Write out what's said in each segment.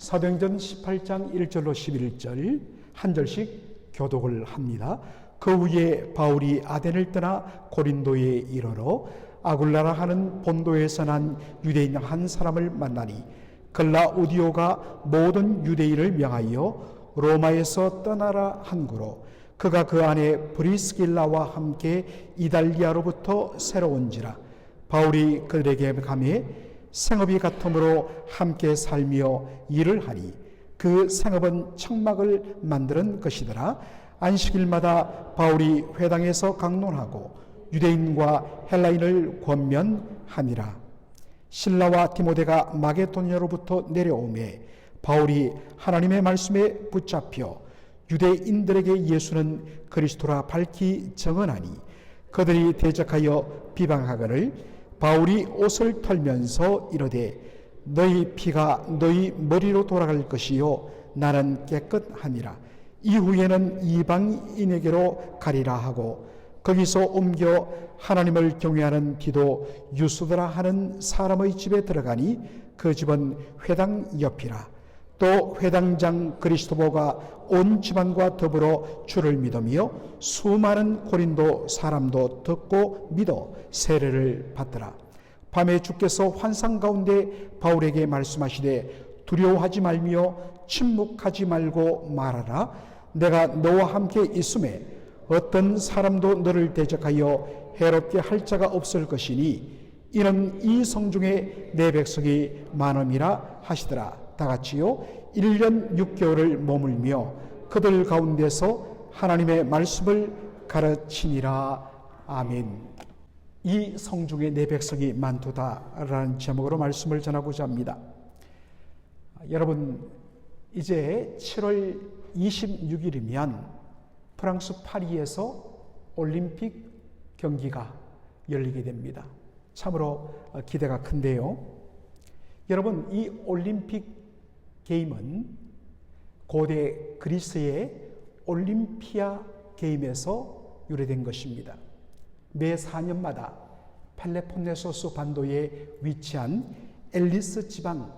사도행전 18장 1절로 11절 한 절씩 교독을 합니다. 그 후에 바울이 아덴을 떠나 고린도에 이르러 아굴라라 하는 본도에서 난 유대인 한 사람을 만나니 글라우디오가 모든 유대인을 명하여 로마에서 떠나라 한구로 그가 그 안에 브리스길라와 함께 이달리아로부터 새로운지라. 바울이 그들에게 감해 생업이 같으므로 함께 살며 일을 하니 그 생업은 청막을 만드는 것이더라. 안식일마다 바울이 회당에서 강론하고 유대인과 헬라인을 권면하니라. 실라와 디모데가 마게도냐로부터 내려오매 바울이 하나님의 말씀에 붙잡혀 유대인들에게 예수는 그리스도라 밝히 증언하니 그들이 대적하여 비방하거늘 바울이 옷을 털면서 이르되 너희 피가 너희 머리로 돌아갈 것이요 나는 깨끗하니라. 이후에는 이방인에게로 가리라 하고 거기서 옮겨 하나님을 경외하는 디도 유스드라 하는 사람의 집에 들어가니 그 집은 회당 옆이라. 또 회당장 그리스도보가 온 집안과 더불어 주를 믿으며 수많은 고린도 사람도 듣고 믿어 세례를 받더라. 밤에 주께서 환상 가운데 바울에게 말씀하시되 두려워하지 말며 침묵하지 말고 말하라. 내가 너와 함께 있음에 어떤 사람도 너를 대적하여 해롭게 할 자가 없을 것이니 이는 이 성중에 내 백성이 많음이라 하시더라. 다 같이요. 1년 6개월을 머물며 그들 가운데서 하나님의 말씀을 가르치니라. 아멘. 이 성중에 내 백성이 많도다라는 제목으로 말씀을 전하고자 합니다. 여러분, 이제 7월 26일이면 프랑스 파리에서 올림픽 경기가 열리게 됩니다. 참으로 기대가 큰데요. 여러분, 이 올림픽 게임은 고대 그리스의 올림피아 게임에서 유래된 것입니다. 매 4년마다 펠레폰네소스 반도에 위치한 엘리스 지방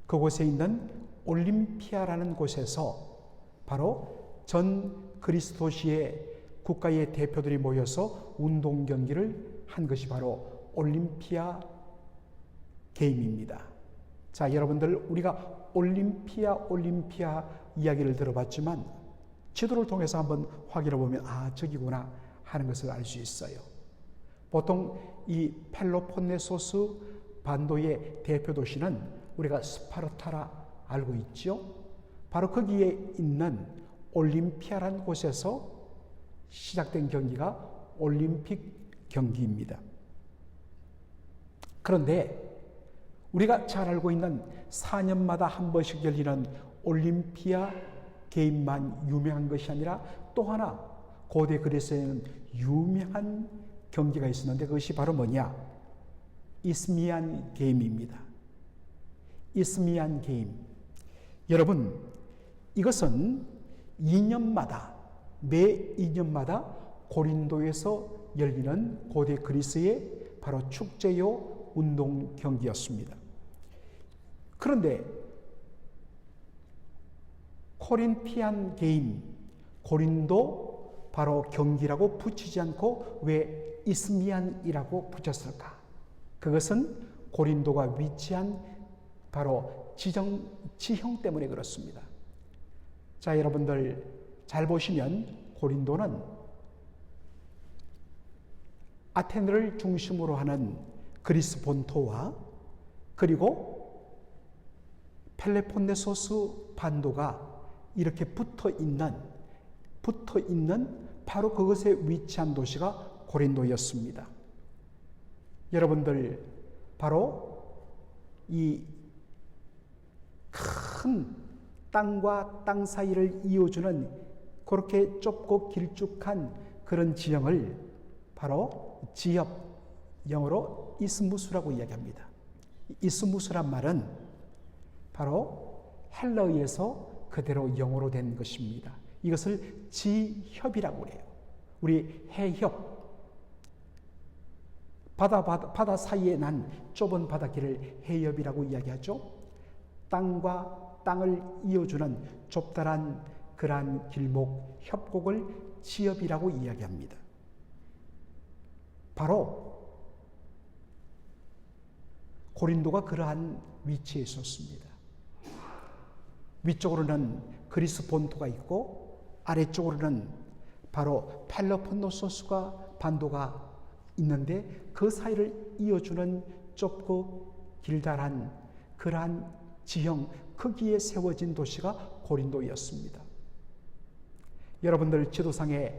그곳에 있는 올림피아라는 곳에서 바로 전 그리스 도시의 국가의 대표들이 모여서 운동 경기를 한 것이 바로 올림피아 게임입니다. 자, 여러분들, 우리가 올림피아 이야기를 들어봤지만 지도를 통해서 한번 확인해 보면 저기구나 하는 것을 알 수 있어요. 보통 이 펠로폰네소스 반도의 대표 도시는 우리가 스파르타라 알고 있죠. 바로 거기에 있는 올림피아라는 곳에서 시작된 경기가 올림픽 경기입니다. 그런데 우리가 잘 알고 있는 4년마다 한 번씩 열리는 올림피아 게임만 유명한 것이 아니라 또 하나 고대 그리스에는 유명한 경기가 있었는데 그것이 바로 뭐냐? 이스미안 게임입니다. 이스미안 게임. 여러분, 이것은 매 2년마다 고린도에서 열리는 고대 그리스의 바로 축제요 운동 경기였습니다. 그런데 코린티안 게임, 고린도 바로 경기라고 붙이지 않고 왜 이스미안이라고 붙였을까? 그것은 고린도가 위치한 바로 지형 때문에 그렇습니다. 자, 여러분들 잘 보시면 고린도는 아테네를 중심으로 하는 그리스 본토와 그리고 펠레폰네소스 반도가 이렇게 붙어 있는 바로 그것에 위치한 도시가 고린도였습니다. 여러분들, 바로 이 큰 땅과 땅 사이를 이어주는 그렇게 좁고 길쭉한 그런 지형을 바로 지엽, 영어로 이스무스라고 이야기합니다. 이스무스란 말은 바로 헬라어에서 그대로 영어로 된 것입니다. 이것을 지협이라고 해요. 우리 해협, 바다 사이에 난 좁은 바닷길을 해협이라고 이야기하죠. 땅과 땅을 이어주는 좁다란 그러한 길목 협곡을 지엽이라고 이야기합니다. 바로 고린도가 그러한 위치에 있었습니다. 위쪽으로는 그리스 본토가 있고 아래쪽으로는 바로 펠로폰네소스가 반도가 있는데 그 사이를 이어주는 좁고 길다란 그러한 지형 크기에 세워진 도시가 고린도였습니다. 여러분들 지도상에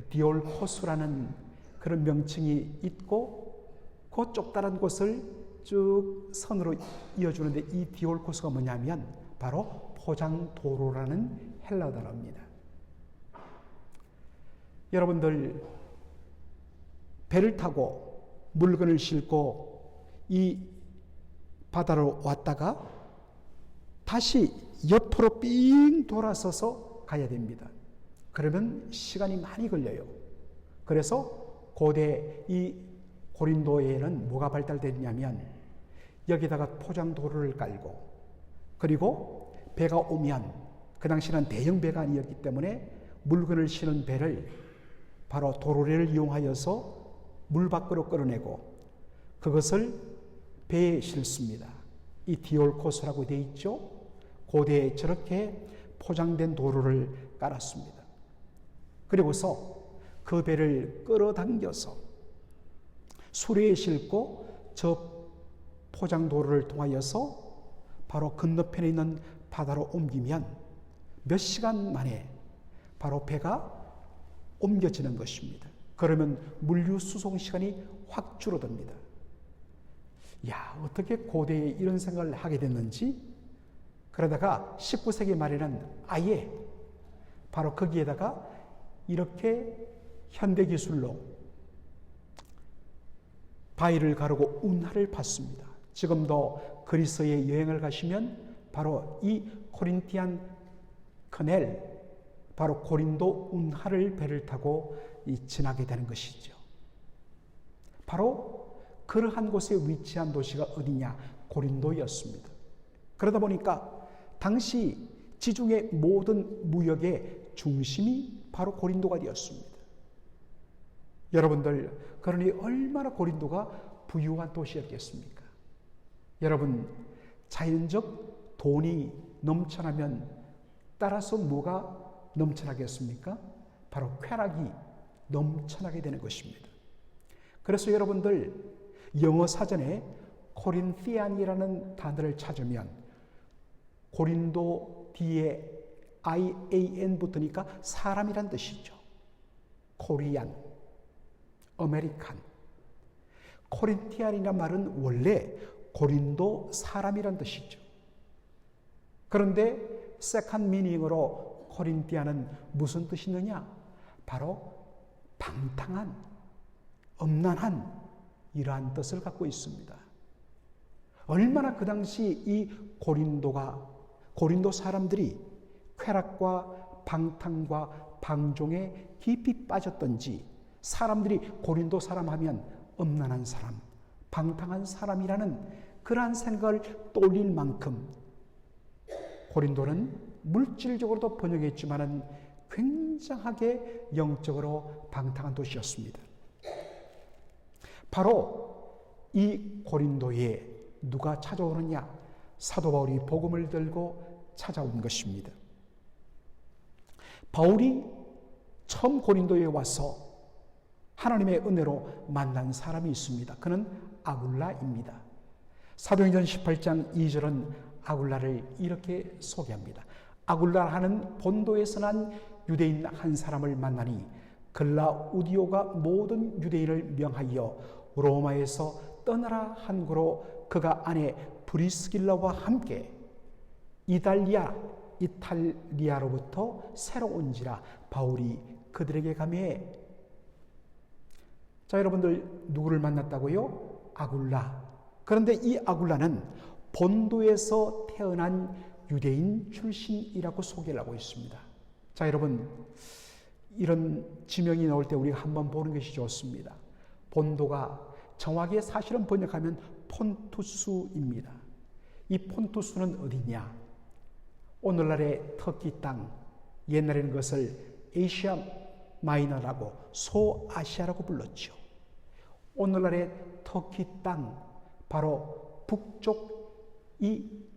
디올코스라는 그런 명칭이 있고 그 좁다란 곳을 쭉 선으로 이어주는데 이 디올코스가 뭐냐면 바로 포장도로라는 헬라 단어입니다. 여러분들 배를 타고 물건을 싣고 이 바다로 왔다가 다시 옆으로 삥 돌아서서 가야 됩니다. 그러면 시간이 많이 걸려요. 그래서 고대 이 고린도에는 뭐가 발달됐냐면 여기다가 포장도로를 깔고 그리고 배가 오면 그 당시는 대형 배가 아니었기 때문에 물건을 싣는 배를 바로 도로를 이용하여서 물 밖으로 끌어내고 그것을 배에 싣습니다. 이 디올코스라고 되어 있죠. 고대에 저렇게 포장된 도로를 깔았습니다. 그리고서 그 배를 끌어당겨서 수레에 싣고 저 포장도로를 통하여서 바로 건너편에 있는 바다로 옮기면 몇 시간 만에 바로 배가 옮겨지는 것입니다. 그러면 물류 수송 시간이 확 줄어듭니다. 야, 어떻게 고대에 이런 생각을 하게 됐는지. 그러다가 19세기 말에는 아예 바로 거기에다가 이렇게 현대기술로 바위를 가르고 운하를 팠습니다. 지금도 그리스에 여행을 가시면 바로 이 코린티안 커넬, 바로 고린도 운하를 배를 타고 지나게 되는 것이죠. 바로 그러한 곳에 위치한 도시가 어디냐? 고린도였습니다. 그러다 보니까 당시 지중해 모든 무역의 중심이 바로 고린도가 되었습니다. 여러분들, 그러니 얼마나 고린도가 부유한 도시였겠습니까? 여러분, 자연적 돈이 넘쳐나면 따라서 뭐가 넘쳐나겠습니까? 바로 쾌락이 넘쳐나게 되는 것입니다. 그래서 여러분들 영어 사전에 코린티안이라는 단어를 찾으면 고린도 뒤에 IAN 붙으니까 사람이란 뜻이죠. 코리안, 아메리칸. 코린티안이라는 말은 원래 고린도 사람이란 뜻이죠. 그런데 세컨 미닝으로 코린티안은 무슨 뜻이 있느냐? 바로 방탕한, 음란한 이러한 뜻을 갖고 있습니다. 얼마나 그 당시 이 고린도 사람들이 쾌락과 방탕과 방종에 깊이 빠졌던지 사람들이 고린도 사람 하면 음란한 사람, 방탕한 사람이라는 그러한 생각을 떠올릴 만큼 고린도는 물질적으로도 번영했지만은 굉장하게 영적으로 방탕한 도시였습니다. 바로 이 고린도에 누가 찾아오느냐? 사도 바울이 복음을 들고 찾아온 것입니다. 바울이 처음 고린도에 와서 하나님의 은혜로 만난 사람이 있습니다. 그는 아굴라입니다. 사도행전 18장 2절은 아굴라를 이렇게 소개합니다. 아굴라 하는 본도에서 난 유대인 한 사람을 만나니 글라우디오가 모든 유대인을 명하여 로마에서 떠나라 한 고로 그가 아내 브리스길라와 함께 이탈리아로부터 새로 온지라 바울이 그들에게 가매. 자, 여러분들 누구를 만났다고요? 아굴라. 그런데 이 아굴라는 본도에서 태어난 유대인 출신이라고 소개를 하고 있습니다. 자, 여러분, 이런 지명이 나올 때 우리가 한번 보는 것이 좋습니다. 본도가 정확히 사실은 번역하면 폰투스입니다. 이 폰투스는 어디냐? 오늘날의 터키 땅, 옛날에는 그것을 에이시아 마이너라고 소아시아라고 불렀죠. 오늘날의 터키 땅, 바로 북쪽이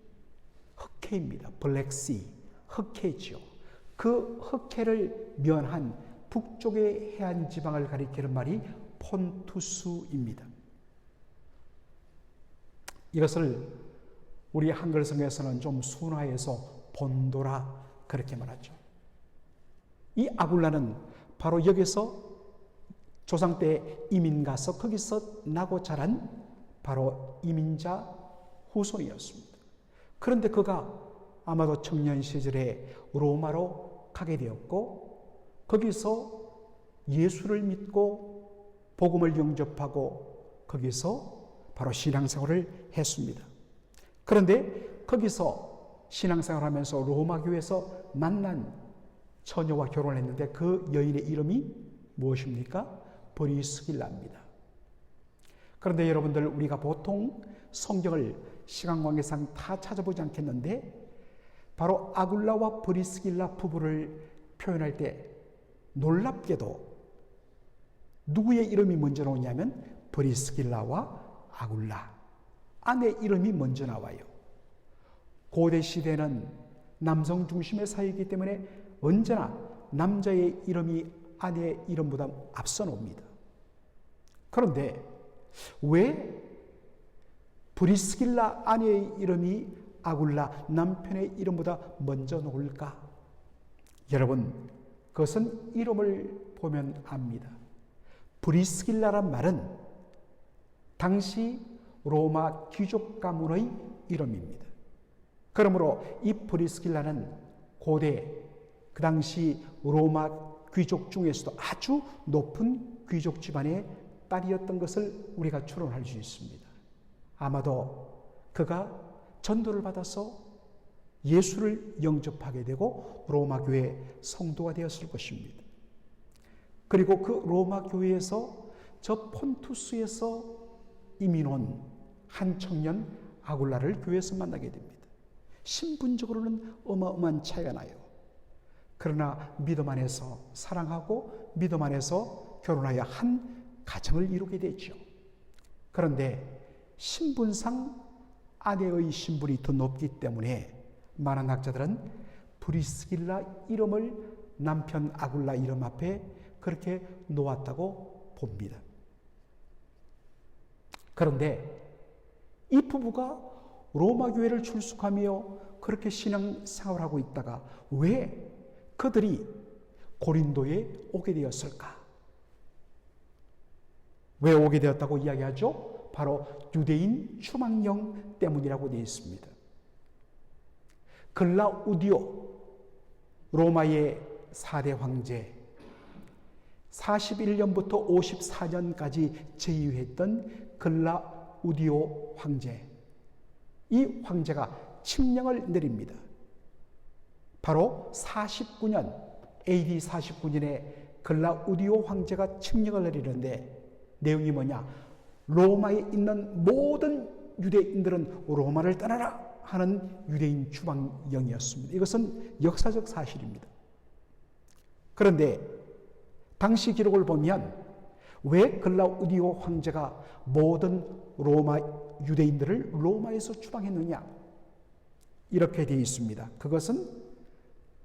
흑해입니다. 블랙시, 흑해죠. 그 흑해를 면한 북쪽의 해안 지방을 가리키는 말이 폰투스입니다. 이것을 우리 한글성에서는 좀 순화해서 본도라 그렇게 말하죠. 이 아굴라는 바로 여기서 조상 때 이민 가서 거기서 나고 자란 바로 이민자 후손이었습니다. 그런데 그가 아마도 청년 시절에 로마로 가게 되었고 거기서 예수를 믿고 복음을 영접하고 거기서 바로 신앙생활을 했습니다. 그런데 거기서 신앙생활하면서 로마 교회에서 만난 처녀와 결혼을 했는데 그 여인의 이름이 무엇입니까? 브리스길라입니다. 그런데 여러분들, 우리가 보통 성경을 시간 관계상 다 찾아보지 않겠는데 바로 아굴라와 브리스길라 부부를 표현할 때 놀랍게도 누구의 이름이 먼저 나오냐면 브리스길라와 아굴라, 아내 이름이 먼저 나와요. 고대 시대는 남성 중심의 사회이기 때문에 언제나 남자의 이름이 아내의 이름보다 앞서 놉니다. 그런데 왜 브리스길라 아내의 이름이 아굴라 남편의 이름보다 먼저 나올까? 여러분, 그것은 이름을 보면 압니다. 브리스길라란 말은 당시 로마 귀족 가문의 이름입니다. 그러므로 이 브리스길라는 고대 그 당시 로마 귀족 중에서도 아주 높은 귀족 집안의 딸이었던 것을 우리가 추론할 수 있습니다. 아마도 그가 전도를 받아서 예수를 영접하게 되고 로마 교회 성도가 되었을 것입니다. 그리고 그 로마 교회에서 저 폰투스에서 이민 온 한 청년 아굴라를 교회에서 만나게 됩니다. 신분적으로는 어마어마한 차이가 나요. 그러나 믿음 안에서 사랑하고 믿음 안에서 결혼하여 한 가정을 이루게 되죠. 그런데 신분상 아내의 신분이 더 높기 때문에 많은 학자들은 브리스길라 이름을 남편 아굴라 이름 앞에 그렇게 놓았다고 봅니다. 그런데 이 부부가 로마 교회를 출숙하며 그렇게 신앙생활을 하고 있다가 왜 그들이 고린도에 오게 되었을까? 왜 오게 되었다고 이야기하죠? 바로 유대인 추방령 때문이라고 되어 있습니다. 글라우디오, 로마의 4대 황제, 41년부터 54년까지 제위했던 글라우디오 황제, 이 황제가 칙령을 내립니다. 바로 49년, AD 49년에 글라우디오 황제가 칙령을 내리는데 내용이 뭐냐? 로마에 있는 모든 유대인들은 로마를 떠나라 하는 유대인 추방령이었습니다. 이것은 역사적 사실입니다. 그런데 당시 기록을 보면 왜 글라우디오 황제가 모든 로마 유대인들을 로마에서 추방했느냐? 이렇게 되어 있습니다. 그것은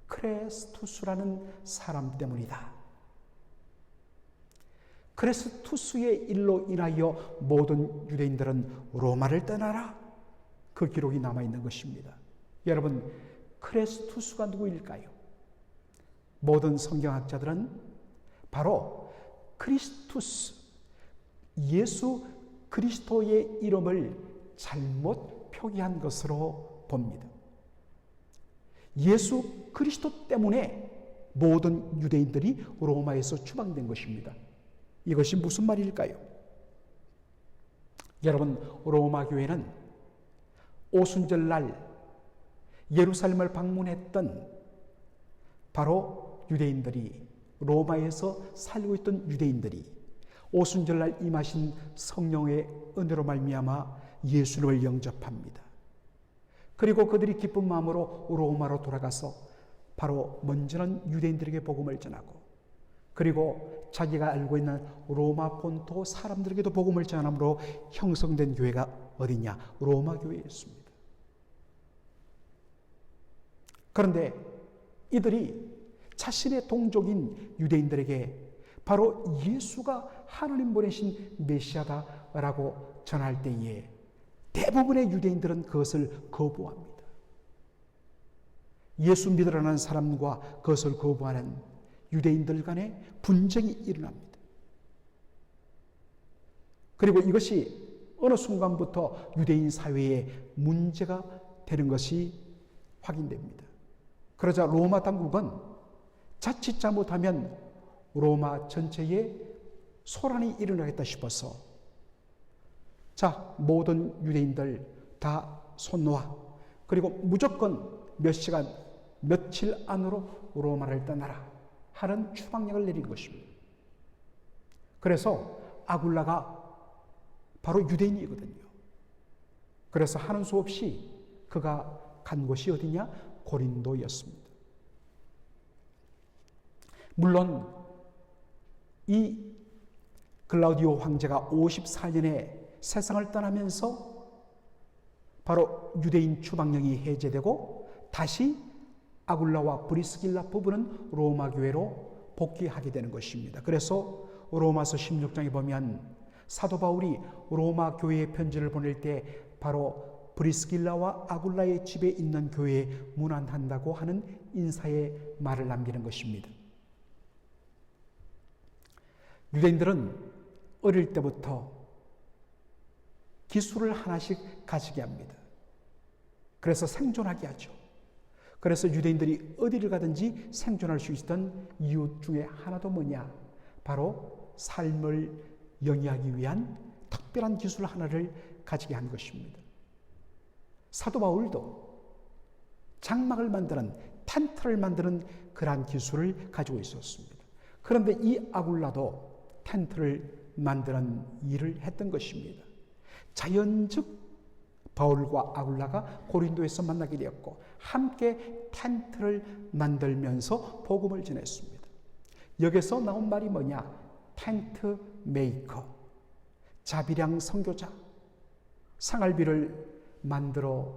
크레스투스라는 사람 때문이다. 크레스투스의 일로 인하여 모든 유대인들은 로마를 떠나라. 그 기록이 남아있는 것입니다. 여러분, 크레스투스가 누구일까요? 모든 성경학자들은 바로 크리스투스, 예수 그리스도의 이름을 잘못 표기한 것으로 봅니다. 예수 그리스도 때문에 모든 유대인들이 로마에서 추방된 것입니다. 이것이 무슨 말일까요? 여러분, 로마 교회는 오순절날 예루살렘을 방문했던 바로 유대인들이, 로마에서 살고 있던 유대인들이 오순절날 임하신 성령의 은혜로 말미암아 예수를 영접합니다. 그리고 그들이 기쁜 마음으로 로마로 돌아가서 바로 먼저는 유대인들에게 복음을 전하고, 그리고 자기가 알고 있는 로마 본토 사람들에게도 복음을 전함으로 형성된 교회가 어디냐? 로마 교회였습니다. 그런데 이들이 자신의 동족인 유대인들에게 바로 예수가 하나님 보내신 메시아다라고 전할 때에 대부분의 유대인들은 그것을 거부합니다. 예수 믿으라는 사람과 그것을 거부하는 유대인들 간에 분쟁이 일어납니다. 그리고 이것이 어느 순간부터 유대인 사회에 문제가 되는 것이 확인됩니다. 그러자 로마 당국은 자칫 잘못하면 로마 전체에 소란이 일어나겠다 싶어서, 자, 모든 유대인들 다 손 놓아. 그리고 무조건 몇 시간, 며칠 안으로 로마를 떠나라 하는 추방령을 내린 것입니다. 그래서 아굴라가 바로 유대인이거든요. 그래서 하는 수 없이 그가 간 곳이 어디냐? 고린도였습니다. 물론 이 글라우디오 황제가 54년에 세상을 떠나면서 바로 유대인 추방령이 해제되고 다시 아굴라와 브리스길라 부부는 로마 교회로 복귀하게 되는 것입니다. 그래서 로마서 16장에 보면 사도 바울이 로마 교회에 편지를 보낼 때 바로 브리스길라와 아굴라의 집에 있는 교회에 문안한다고 하는 인사의 말을 남기는 것입니다. 유대인들은 어릴 때부터 기술을 하나씩 가지게 합니다. 그래서 생존하게 하죠. 그래서 유대인들이 어디를 가든지 생존할 수 있던 이유 중에 하나도 뭐냐? 바로 삶을 영위하기 위한 특별한 기술 하나를 가지게 한 것입니다. 사도 바울도 장막을 만드는, 텐트를 만드는 그러한 기술을 가지고 있었습니다. 그런데 이 아굴라도 텐트를 만드는 일을 했던 것입니다. 자연적 바울과 아굴라가 고린도에서 만나게 되었고 함께 텐트를 만들면서 복음을 전했습니다. 여기서 나온 말이 뭐냐? 텐트 메이커, 자비량 선교자, 생활비를 만들어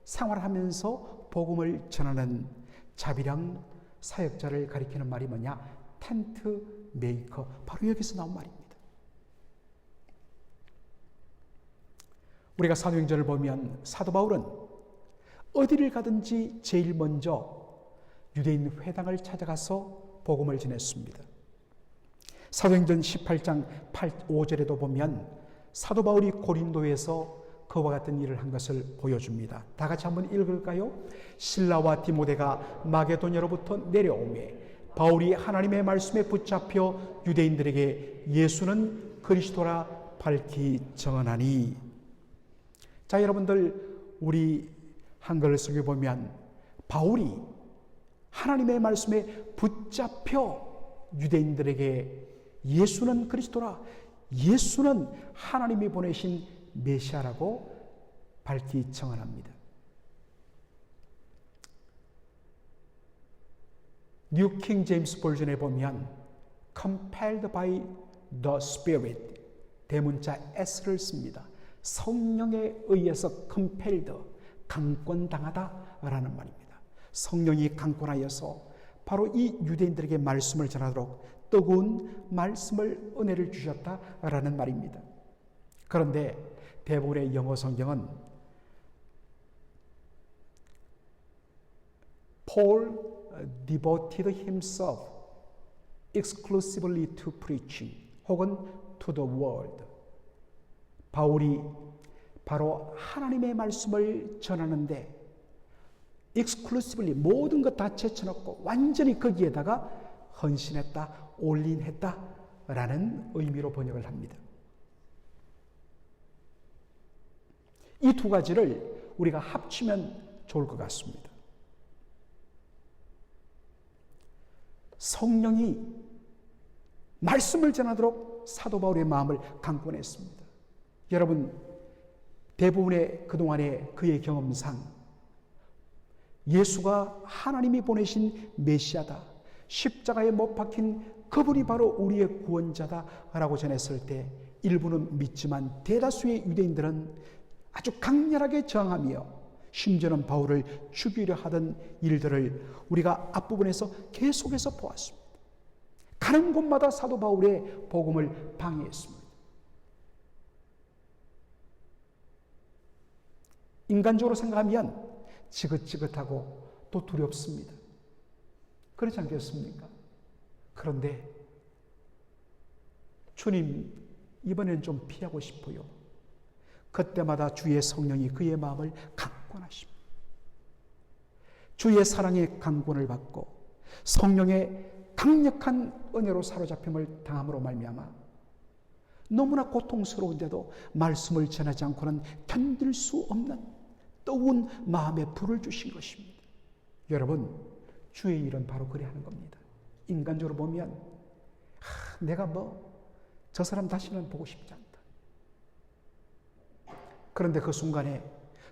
생활하면서 복음을 전하는 자비량 사역자를 가리키는 말이 뭐냐? 텐트 메이커, 바로 여기서 나온 말입니다. 우리가 사도행전을 보면 사도 바울은 어디를 가든지 제일 먼저 유대인 회당을 찾아가서 복음을 전했습니다. 사도행전 18장 5절에도 보면 사도 바울이 고린도에서 그와 같은 일을 한 것을 보여줍니다. 다 같이 한번 읽을까요? 실라와 디모데가 마게도냐로부터 내려오매 바울이 하나님의 말씀에 붙잡혀 유대인들에게 예수는 그리스도라 밝히 증언하니. 자, 여러분들, 우리 한글 속에 보면 바울이 하나님의 말씀에 붙잡혀 유대인들에게 예수는 그리스도라, 예수는 하나님이 보내신 메시아라고 밝히 증언합니다. 뉴 킹 제임스 버전에 보면 compelled by the Spirit, 대문자 S를 씁니다. 성령에 의해서 compelled, 강권당하다라는 말입니다. 성령이 강권하여서 바로 이 유대인들에게 말씀을 전하도록 뜨거운 말씀을, 은혜를 주셨다라는 말입니다. 그런데 대부분의 영어 성경은 Paul devoted himself exclusively to preaching 혹은 to the word. 바울이 바로 하나님의 말씀을 전하는데 exclusively 모든 것 다 제쳐놓고 완전히 거기에다가 헌신했다, 올인했다라는 의미로 번역을 합니다. 이 두 가지를 우리가 합치면 좋을 것 같습니다. 성령이 말씀을 전하도록 사도 바울의 마음을 강권했습니다. 여러분, 대부분의 그동안의 그의 경험상 예수가 하나님이 보내신 메시아다, 십자가에 못 박힌 그분이 바로 우리의 구원자다라고 전했을 때 일부는 믿지만 대다수의 유대인들은 아주 강렬하게 저항하며 심지어는 바울을 죽이려 하던 일들을 우리가 앞부분에서 계속해서 보았습니다. 가는 곳마다 사도 바울의 복음을 방해했습니다. 인간적으로 생각하면 지긋지긋하고 또 두렵습니다. 그렇지 않겠습니까? 그런데 주님, 이번엔 좀 피하고 싶어요. 그때마다 주의 성령이 그의 마음을 강권하십니다. 주의 사랑의 강권을 받고 성령의 강력한 은혜로 사로잡힘을 당함으로 말미암아 너무나 고통스러운데도 말씀을 전하지 않고는 견딜 수 없는 뜨거운 마음의 불을 주신 것입니다. 여러분, 주의 일은 바로 그래 하는 겁니다. 인간적으로 보면 내가 저 사람 다시는 보고 싶지 않다. 그런데 그 순간에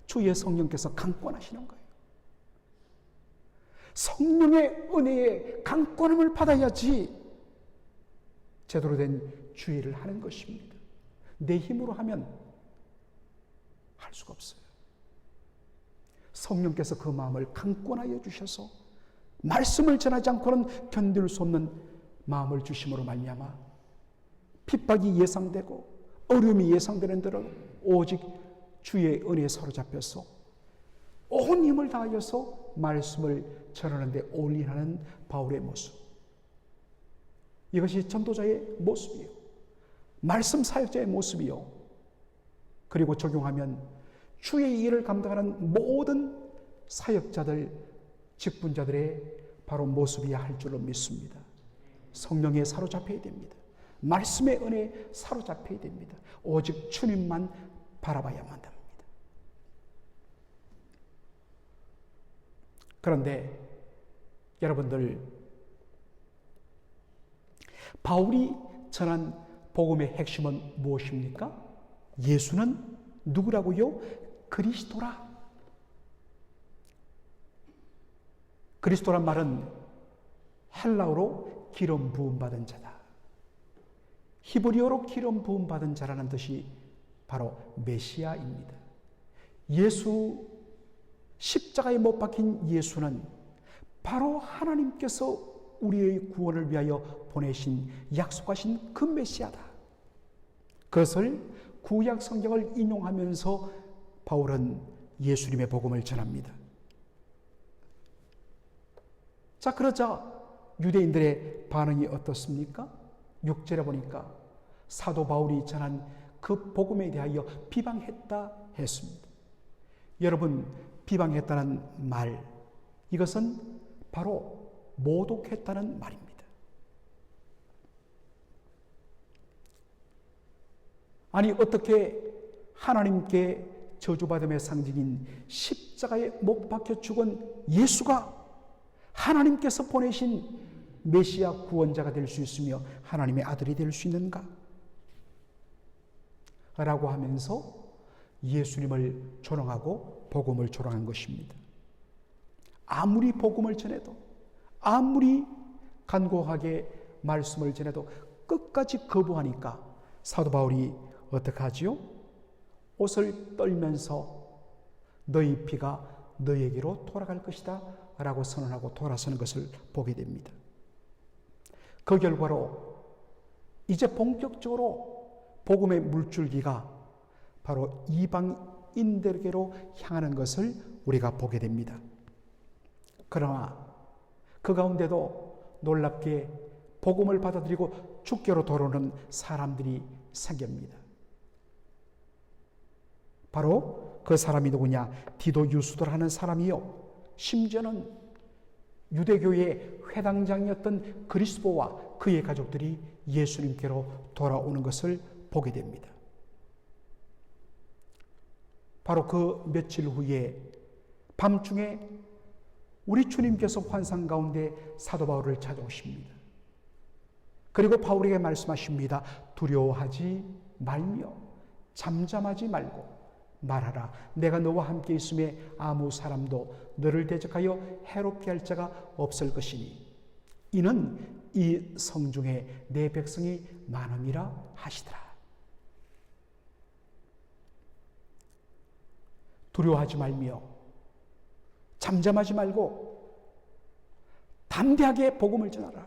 주의 성령께서 강권하시는 거예요. 성령의 은혜의 강권함을 받아야지 제대로 된 주의를 하는 것입니다. 내 힘으로 하면 할 수가 없어요. 성령께서 그 마음을 강권하여 주셔서 말씀을 전하지 않고는 견딜 수 없는 마음을 주심으로 말미암아 핍박이 예상되고 어려움이 예상되는 대로 오직 주의 은혜에 사로잡혀서 온 힘을 다하여서 말씀을 전하는 데 올인하는 바울의 모습, 이것이 전도자의 모습이요, 말씀 사역자의 모습이요, 그리고 적용하면 주의 일을 감당하는 모든 사역자들, 직분자들의 바로 모습이야 할 줄로 믿습니다. 성령에 사로잡혀야 됩니다. 말씀의 은혜에 사로잡혀야 됩니다. 오직 주님만 바라봐야만 합니다. 그런데 여러분들, 바울이 전한 복음의 핵심은 무엇입니까? 예수는 누구라고요? 그리스도라. 그리스도란 말은 헬라어로 기름 부음 받은 자다. 히브리어로 기름 부음 받은 자라는 뜻이 바로 메시아입니다. 예수, 십자가에 못 박힌 예수는 바로 하나님께서 우리의 구원을 위하여 보내신, 약속하신 그 메시아다. 그것을 구약 성경을 인용하면서 바울은 예수님의 복음을 전합니다. 자, 그러자 유대인들의 반응이 어떻습니까? 6절에 보니까 사도 바울이 전한 그 복음에 대하여 비방했다 했습니다. 여러분, 비방했다는 말, 이것은 바로 모독했다는 말입니다. 아니, 어떻게 하나님께 저주받음의 상징인 십자가에 못 박혀 죽은 예수가 하나님께서 보내신 메시아 구원자가 될 수 있으며 하나님의 아들이 될 수 있는가? 라고 하면서 예수님을 조롱하고 복음을 조롱한 것입니다. 아무리 복음을 전해도, 아무리 간곡하게 말씀을 전해도 끝까지 거부하니까 사도 바울이 어떻게 하지요? 옷을 떨면서 너희 피가 너에게로 돌아갈 것이다 라고 선언하고 돌아서는 것을 보게 됩니다. 그 결과로 이제 본격적으로 복음의 물줄기가 바로 이방인들에게로 향하는 것을 우리가 보게 됩니다. 그러나 그 가운데도 놀랍게 복음을 받아들이고 주께로 돌아오는 사람들이 생깁니다. 바로 그 사람이 누구냐? 디도 유스도라는 사람이요, 심지어는 유대교의 회당장이었던 그리스도와 그의 가족들이 예수님께로 돌아오는 것을 보게 됩니다. 바로 그 며칠 후에 밤중에 우리 주님께서 환상 가운데 사도 바울을 찾아오십니다. 그리고 바울에게 말씀하십니다. 두려워하지 말며 잠잠하지 말고 말하라. 내가 너와 함께 있음에 아무 사람도 너를 대적하여 해롭게 할 자가 없을 것이니 이는 이 성중에 내 백성이 많음이라 하시더라. 두려워하지 말며 잠잠하지 말고 담대하게 복음을 전하라.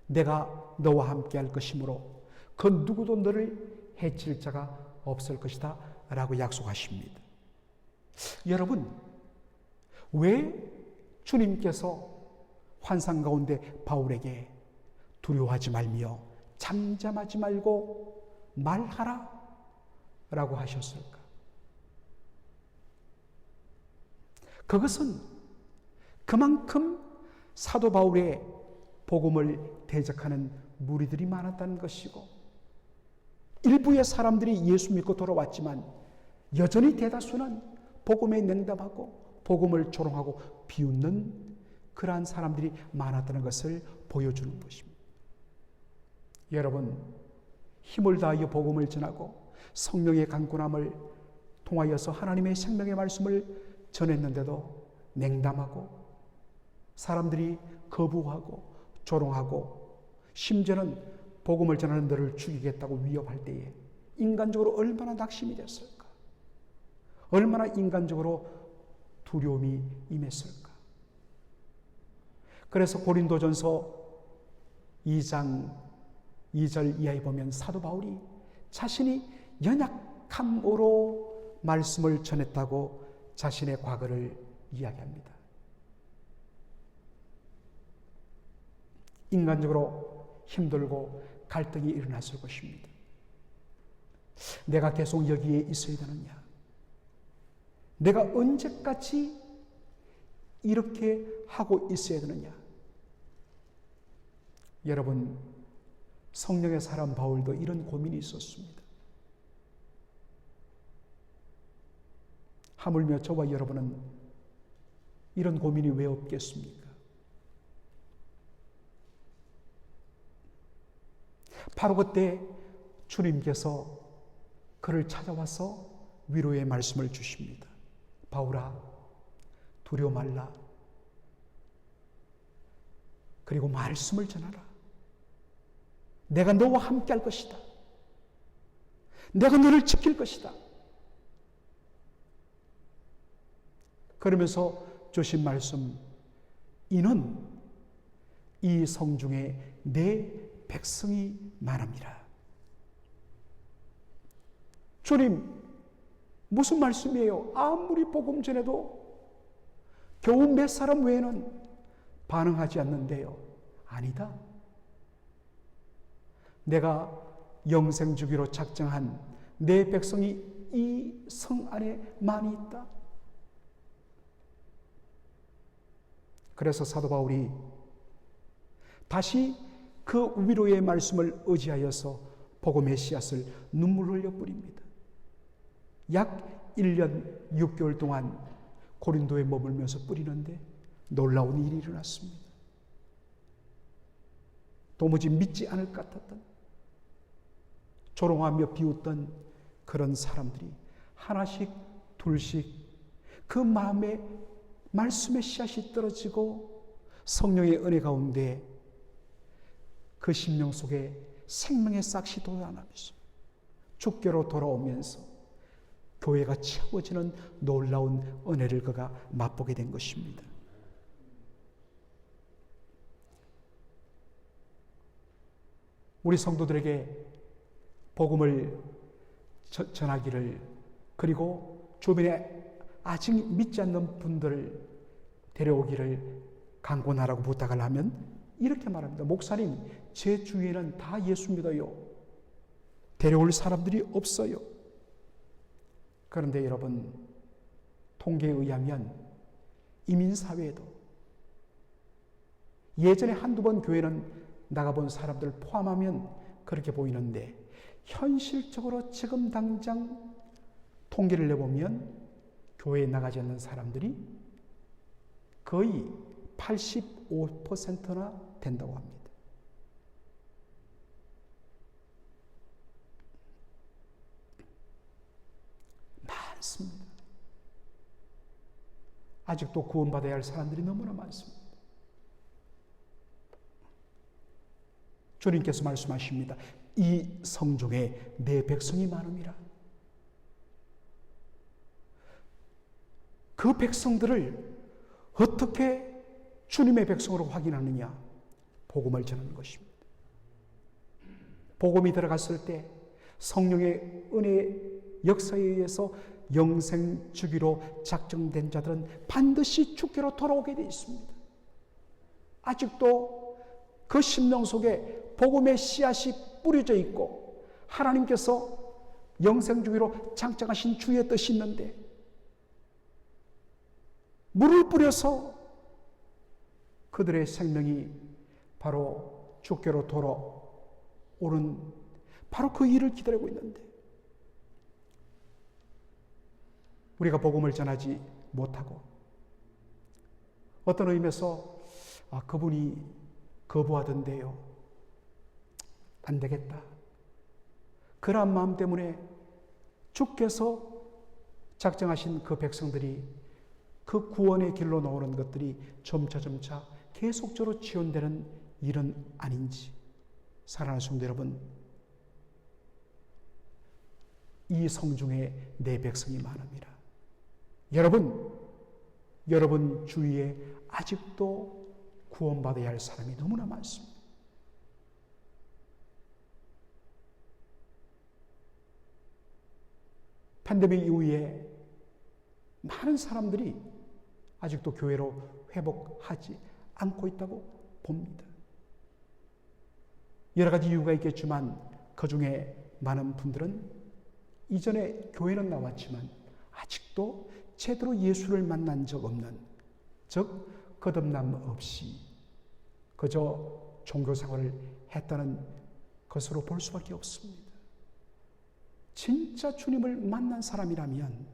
내가 너와 함께 할 것이므로 그 누구도 너를 해칠 자가 없을 것이다 라고 약속하십니다. 여러분, 왜 주님께서 환상 가운데 바울에게 두려워하지 말며 잠잠하지 말고 말하라 라고 하셨을까? 그것은 그만큼 사도 바울의 복음을 대적하는 무리들이 많았다는 것이고, 일부의 사람들이 예수 믿고 돌아왔지만 여전히 대다수는 복음에 냉담하고 복음을 조롱하고 비웃는 그러한 사람들이 많았다는 것을 보여주는 것입니다. 여러분, 힘을 다하여 복음을 전하고 성령의 강권함을 통하여서 하나님의 생명의 말씀을 전했는데도 냉담하고 사람들이 거부하고 조롱하고 심지어는 복음을 전하는 너를 죽이겠다고 위협할 때에 인간적으로 얼마나 낙심이 됐을까? 얼마나 인간적으로 두려움이 임했을까? 그래서 고린도전서 2장 2절 이하에 보면 사도 바울이 자신이 연약함으로 말씀을 전했다고 자신의 과거를 이야기합니다. 인간적으로 힘들고 갈등이 일어났을 것입니다. 내가 계속 여기에 있어야 되느냐? 내가 언제까지 이렇게 하고 있어야 되느냐? 여러분, 성령의 사람 바울도 이런 고민이 있었습니다. 하물며 저와 여러분은 이런 고민이 왜 없겠습니까? 바로 그때 주님께서 그를 찾아와서 위로의 말씀을 주십니다. 바울아, 두려워 말라. 그리고 말씀을 전하라. 내가 너와 함께 할 것이다. 내가 너를 지킬 것이다. 그러면서 주신 말씀, 이는 이 성중에 내 백성이 많음이라. 주님, 무슨 말씀이에요? 아무리 복음 전해도 겨우 몇 사람 외에는 반응하지 않는데요. 아니다. 내가 영생 주기로 작정한 내 백성이 이 성 안에 많이 있다. 그래서 사도 바울이 다시 그 위로의 말씀을 의지하여서 복음의 씨앗을 눈물 흘려 뿌립니다. 약 1년 6개월 동안 고린도에 머물면서 뿌리는데 놀라운 일이 일어났습니다. 도무지 믿지 않을 것 같았던, 조롱하며 비웃던 그런 사람들이 하나씩 둘씩 그 마음에 말씀의 씨앗이 떨어지고 성령의 은혜 가운데 그 심령 속에 생명의 싹이 돋아나면서 주께로 돌아오면서 교회가 채워지는 놀라운 은혜를 그가 맛보게 된 것입니다. 우리 성도들에게 복음을 전하기를, 그리고 주변에 아직 믿지 않는 분들을 데려오기를 강권하라고 부탁을 하면 이렇게 말합니다. 목사님, 제 주위에는 다 예수 믿어요. 데려올 사람들이 없어요. 그런데 여러분, 통계에 의하면 이민사회에도 예전에 한두 번 교회는 나가본 사람들을 포함하면 그렇게 보이는데, 현실적으로 지금 당장 통계를 내보면 교회에 나가지 않는 사람들이 거의 85%나 된다고 합니다. 많습니다. 아직도 구원받아야 할 사람들이 너무나 많습니다. 주님께서 말씀하십니다. 이 성중에 내 백성이 많음이라. 그 백성들을 어떻게 주님의 백성으로 확인하느냐? 복음을 전하는 것입니다. 복음이 들어갔을 때 성령의 은혜 역사에 의해서 영생 주기로 작정된 자들은 반드시 주께로 돌아오게 되어 있습니다. 아직도 그 심령 속에 복음의 씨앗이 뿌려져 있고 하나님께서 영생 주기로 작정하신 주의 뜻이 있는데 물을 뿌려서 그들의 생명이 바로 주께로 돌아오는 바로 그 일을 기다리고 있는데 우리가 복음을 전하지 못하고 어떤 의미에서 그분이 거부하던데요. 안 되겠다. 그러한 마음 때문에 주께서 작정하신 그 백성들이 그 구원의 길로 나오는 것들이 점차 계속적으로 지연되는 일은 아닌지. 사랑하는 성도 여러분, 이 성중에 내 백성이 많음이라. 여러분 주위에 아직도 구원받아야 할 사람이 너무나 많습니다. 팬데믹 이후에 많은 사람들이 아직도 교회로 회복하지 않고 있다고 봅니다. 여러 가지 이유가 있겠지만 그 중에 많은 분들은 이전에 교회는 나왔지만 아직도 제대로 예수를 만난 적 없는, 즉 거듭남 없이 그저 종교 생활을 했다는 것으로 볼 수밖에 없습니다. 진짜 주님을 만난 사람이라면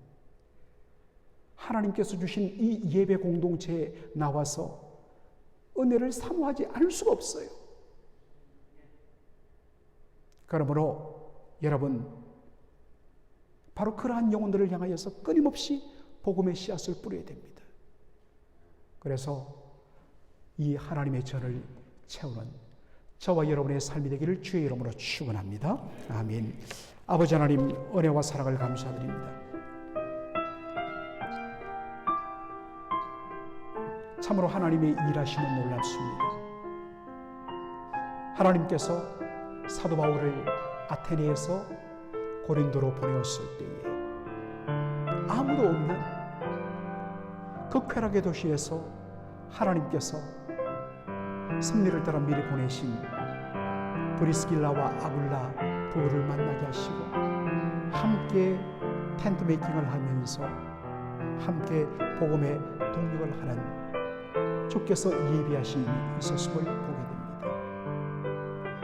하나님께서 주신 이 예배 공동체에 나와서 은혜를 사모하지 않을 수가 없어요. 그러므로 여러분, 바로 그러한 영혼들을 향하여서 끊임없이 복음의 씨앗을 뿌려야 됩니다. 그래서 이 하나님의 전을 채우는 저와 여러분의 삶이 되기를 주의 이름으로 축원합니다. 아멘. 아버지 하나님, 은혜와 사랑을 감사드립니다. 참으로 하나님의 일하심은 놀랍습니다. 하나님께서 사도 바울을 아테네에서 고린도로 보내었을 때에 아무도 없는 그 쾌락의 도시에서 하나님께서 승리를 따라 미리 보내신 브리스길라와 아굴라 부부를 만나게 하시고 함께 텐트 메이킹을 하면서 함께 복음의 동력을 하는 주께서 예비하신 일이 있었음을 보게 됩니다.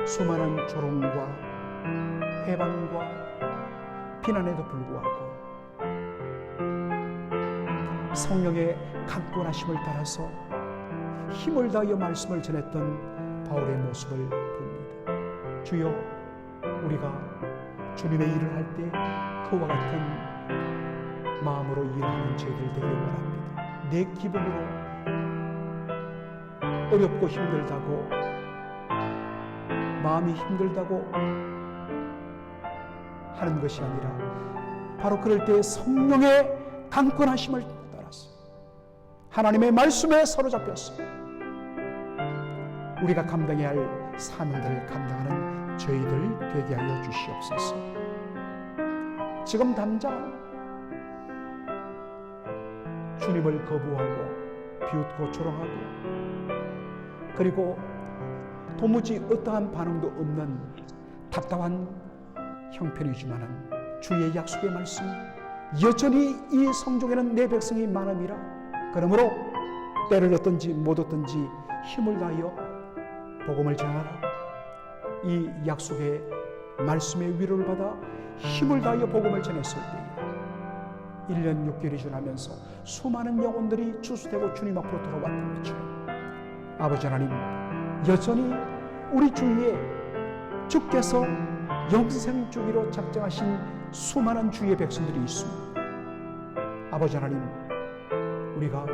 수많은 조롱과 회방과 비난에도 불구하고 성령의 강권하심을 따라서 힘을 다하여 말씀을 전했던 바울의 모습을 봅니다. 주여, 우리가 주님의 일을 할 때 그와 같은 마음으로 일하는 저희들 되기를 원합니다. 내 기분으로 어렵고 힘들다고, 마음이 힘들다고 하는 것이 아니라 바로 그럴 때 성령의 강권하심을 따라서 하나님의 말씀에 사로잡혔어 우리가 감당해야 할 사명들을 감당하는 저희들 되게 하여 주시옵소서. 지금 당장 주님을 거부하고 비웃고 조롱하고 그리고 도무지 어떠한 반응도 없는 답답한 형편이지만은 주의 약속의 말씀, 여전히 이 성중에는 내 백성이 많음이라. 그러므로 때를 얻든지 못 얻든지 힘을 다하여 복음을 전하라. 이 약속의 말씀의 위로를 받아 힘을 다하여 복음을 전했을 때에 1년 6개월이 지나면서 수많은 영혼들이 추수되고 주님 앞으로 돌아왔던 것처럼 아버지 하나님, 여전히 우리 주위에 주께서 영생 주기로 작정하신 수많은 주의 백성들이 있습니다. 아버지 하나님, 우리가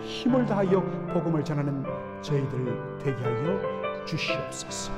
힘을 다하여 복음을 전하는 저희들 되게 하여 주시옵소서.